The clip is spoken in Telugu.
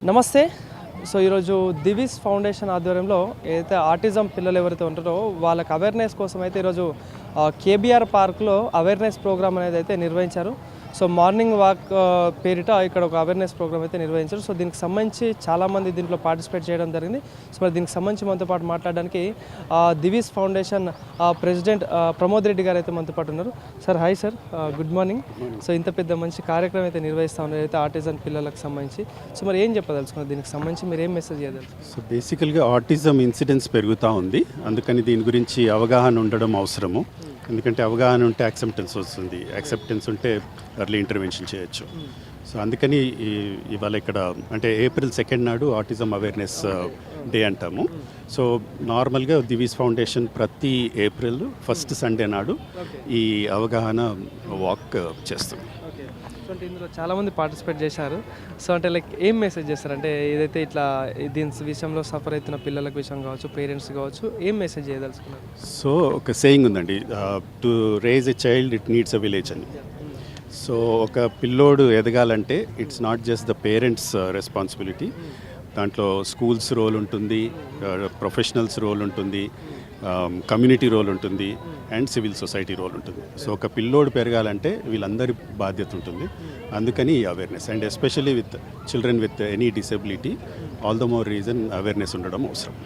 నమస్తే. సో ఈరోజు దివిస్ ఫౌండేషన్ ఆధ్వర్యంలో ఏదైతే ఆటిజం పిల్లలు ఎవరైతే ఉంటారో వాళ్ళకి అవేర్నెస్ కోసం అయితే ఈరోజు కేబీఆర్ పార్క్లో అవేర్నెస్ ప్రోగ్రామ్ అనేది అయితే నిర్వహించారు. సో మార్నింగ్ వాక్ పేరిట ఇక్కడ ఒక అవేర్నెస్ ప్రోగ్రామ్ అయితే నిర్వహించారు. సో దీనికి సంబంధించి చాలామంది దీంట్లో పార్టిసిపేట్ చేయడం జరిగింది. సో మరి దీనికి సంబంధించి మనతో పాటు మాట్లాడడానికి దివిస్ ఫౌండేషన్ ప్రెసిడెంట్ ప్రమోద్ రెడ్డి గారు అయితే మనతో పాటు ఉన్నారు. Sir hi sir, good morning. So ఇంత పెద్ద మంచి కార్యక్రమం అయితే నిర్వహిస్తూ ఉన్నారు అయితే ఆటిజం పిల్లలకు సంబంధించి. సో మరి ఏం చెప్పదలుచుకున్నారు దీనికి సంబంధించి, మీరు ఏం మెసేజ్ చేయదలుచుకున్నారు? సో బేసికల్గా ఆటిజం ఇన్సిడెన్స్ పెరుగుతూ ఉంది, అందుకని దీని గురించి అవగాహన ఉండడం అవసరము. ఎందుకంటే అవగాహన ఉంటే యాక్సెప్టెన్స్ వస్తుంది, యాక్సెప్టెన్స్ ఉంటే ఎర్లీ ఇంటర్వెన్షన్ చేయొచ్చు. సో అందుకని ఇవాళ ఇక్కడ అంటే April 2 నాడు ఆటిజం అవేర్నెస్ డే అంటాము. సో నార్మల్గా దివీస్ ఫౌండేషన్ ప్రతి ఏప్రిల్ ఫస్ట్ సండే నాడు ఈ అవగాహన వాక్ చేస్తుంది. అంటే ఇందులో చాలామంది పార్టిసిపేట్ చేశారు. సో అంటే లైక్ ఏం మెసేజ్ చేస్తారంటే ఏదైతే ఇట్లా దీని విషయంలో సఫర్ అవుతున్న పిల్లలకు విషయం కావచ్చు, పేరెంట్స్ కావచ్చు, ఏం మెసేజ్ చేయదలుచుకున్నారు? సో ఒక సేయింగ్ ఉందండి, to raise a child it needs a village అని. సో ఒక పిల్లోడు ఎదగాలంటే it's not just the parents responsibility, దాంట్లో స్కూల్స్ రోల్ ఉంటుంది, ప్రొఫెషనల్స్ రోల్ ఉంటుంది, కమ్యూనిటీ రోల్ ఉంటుంది, అండ్ సివిల్ సొసైటీ రోల్ ఉంటుంది. సో ఒక పిల్లోడు పెరగాలంటే వీళ్ళందరి బాధ్యత ఉంటుంది. అందుకని ఈ awareness, and especially with children with any disability, all the more reason awareness ఉండడం అవసరం.